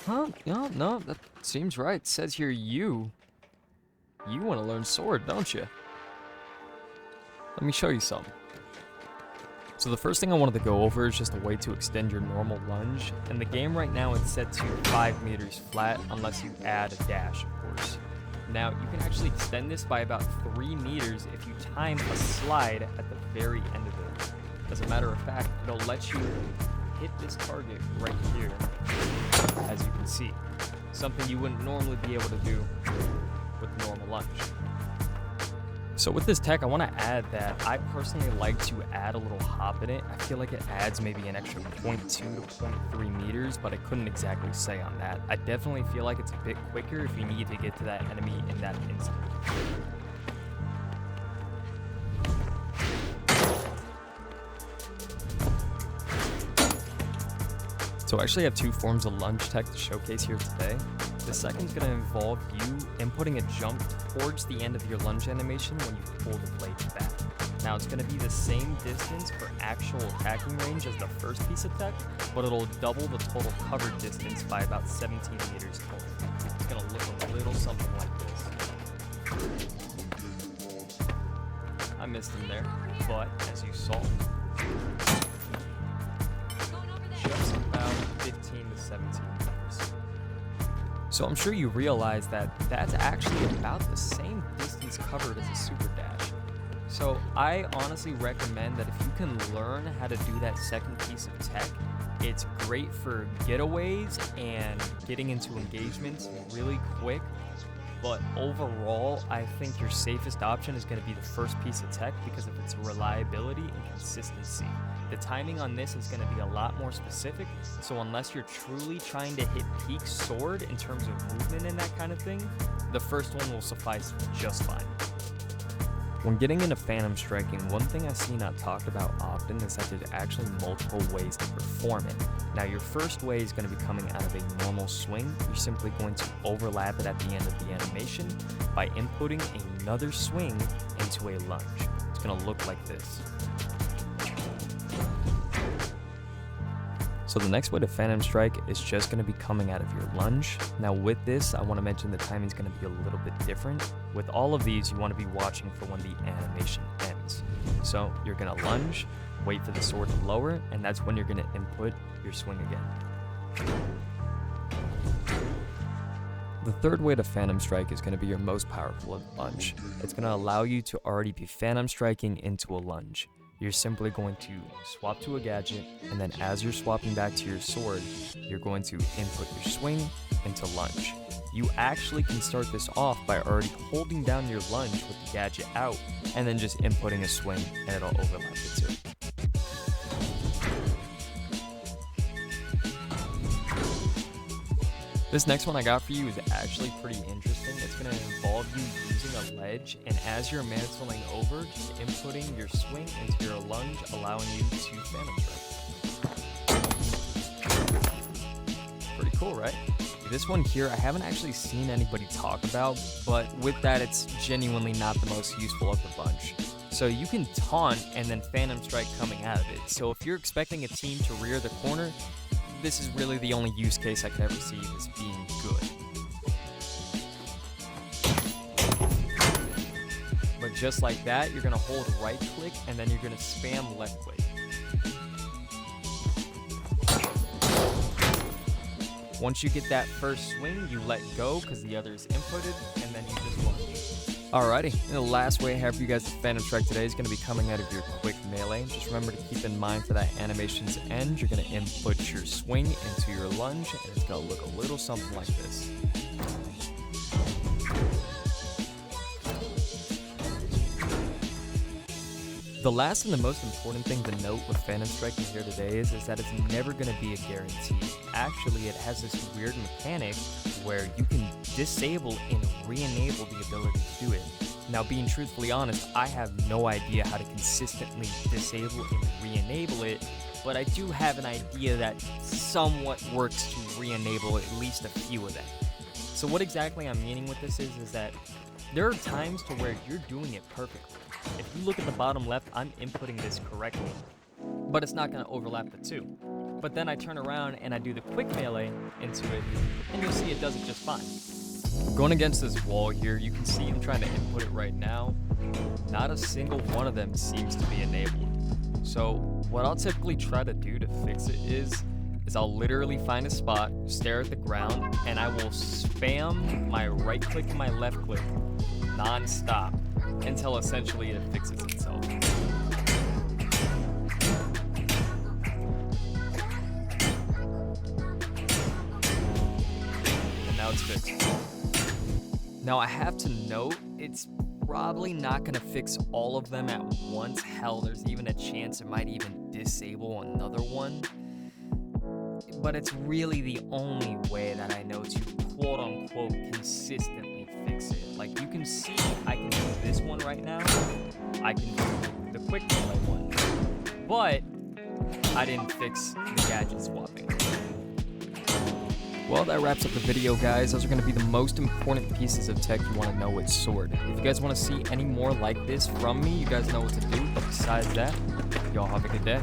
Huh? No, that seems right. It says here you want to learn sword, don't you? Let me show you some. So the first thing I wanted to go over is just a way to extend your normal lunge. In the game right now, it's set to 5 meters flat unless you add a dash, of course. Now, you can actually extend this by about 3 meters if you time a slide at the very end of it. As a matter of fact, it'll let you hit this target right here, as you can see. Something you wouldn't normally be able to do with normal lunge. So with this tech, I want to add that I personally like to add a little hop in it. I feel like it adds maybe an extra 0.2 to 0.3 meters, but I couldn't exactly say on that. I definitely feel like it's a bit quicker if you need to get to that enemy in that instant. So I actually have 2 forms of lunge tech to showcase here today. The second is going to involve you inputting a jump towards the end of your lunge animation when you pull the blade back. Now it's going to be the same distance for actual attacking range as the first piece of tech, but it'll double the total covered distance by about 17 meters total. It's going to look a little something like this. I missed him there, but as you saw, just about 15 to 17 meters. So I'm sure you realize that that's actually about the same distance covered as a super dash. So I honestly recommend that if you can learn how to do that second piece of tech, it's great for getaways and getting into engagements really quick. But overall, I think your safest option is going to be the first piece of tech because of its reliability and consistency. The timing on this is going to be a lot more specific, so unless you're truly trying to hit peak sword in terms of movement and that kind of thing, the first one will suffice just fine. When getting into phantom striking, one thing I see not talked about often is that there's actually multiple ways to perform it. Now your first way is going to be coming out of a normal swing. You're simply going to overlap it at the end of the animation by inputting another swing into a lunge. It's going to look like this. So the next way to phantom strike is just going to be coming out of your lunge. Now with this, I want to mention the timing is going to be a little bit different. With all of these, you want to be watching for when the animation ends. So you're going to lunge, wait for the sword to lower, and that's when you're going to input your swing again. The third way to phantom strike is going to be your most powerful lunge. It's going to allow you to already be phantom striking into a lunge. You're simply going to swap to a gadget, and then as you're swapping back to your sword, you're going to input your swing into lunge. You actually can start this off by already holding down your lunge with the gadget out, and then just inputting a swing, and it'll overlap the two. This next one I got for you is actually pretty interesting. It's going to involve you using a ledge, and as you're mantling over, just inputting your swing into your lunge, allowing you to phantom strike. Pretty cool, right? This one here, I haven't actually seen anybody talk about, but with that, it's genuinely not the most useful of the bunch. So you can taunt and then phantom strike coming out of it. So if you're expecting a team to rear the corner, this is really the only use case I could ever see this being good. But just like that, you're going to hold right click and then you're going to spam left click. Once you get that first swing, you let go because the other is inputted, and then you just launch. Alrighty, and the last way I have for you guys to phantom strike today is going to be coming out of your quick melee. Just remember to keep in mind for that animation's end, you're going to input your swing into your lunge, and it's going to look a little something like this. The last and the most important thing to note with phantom striking here today is that it's never going to be a guarantee. Actually, it has this weird mechanic where you can disable and re-enable the ability to do it. Now, being truthfully honest, I have no idea how to consistently disable and re-enable it, but I do have an idea that somewhat works to re-enable at least a few of them. So what exactly I'm meaning with this is that there are times to where you're doing it perfectly. If you look at the bottom left, I'm inputting this correctly, but it's not going to overlap the two. But then I turn around and I do the quick melee into it, and you'll see it does it just fine. Going against this wall here, you can see I'm trying to input it right now. Not a single one of them seems to be enabled. So what I'll typically try to do to fix it is I'll literally find a spot, stare at the ground, and I will spam my right click and my left click non-stop until essentially it fixes itself. And now it's fixed. Now I have to note, it's probably not gonna fix all of them at once. Hell, there's even a chance it might even disable another one. But it's really the only way that I know to quote-unquote consistently fix it. Like, you can see I can do this one right now. I can do the quick melee one. But I didn't fix the gadget swapping. Well, that wraps up the video, guys. Those are going to be the most important pieces of tech you want to know with Sword. If you guys want to see any more like this from me, you guys know what to do. But besides that, y'all have a good day.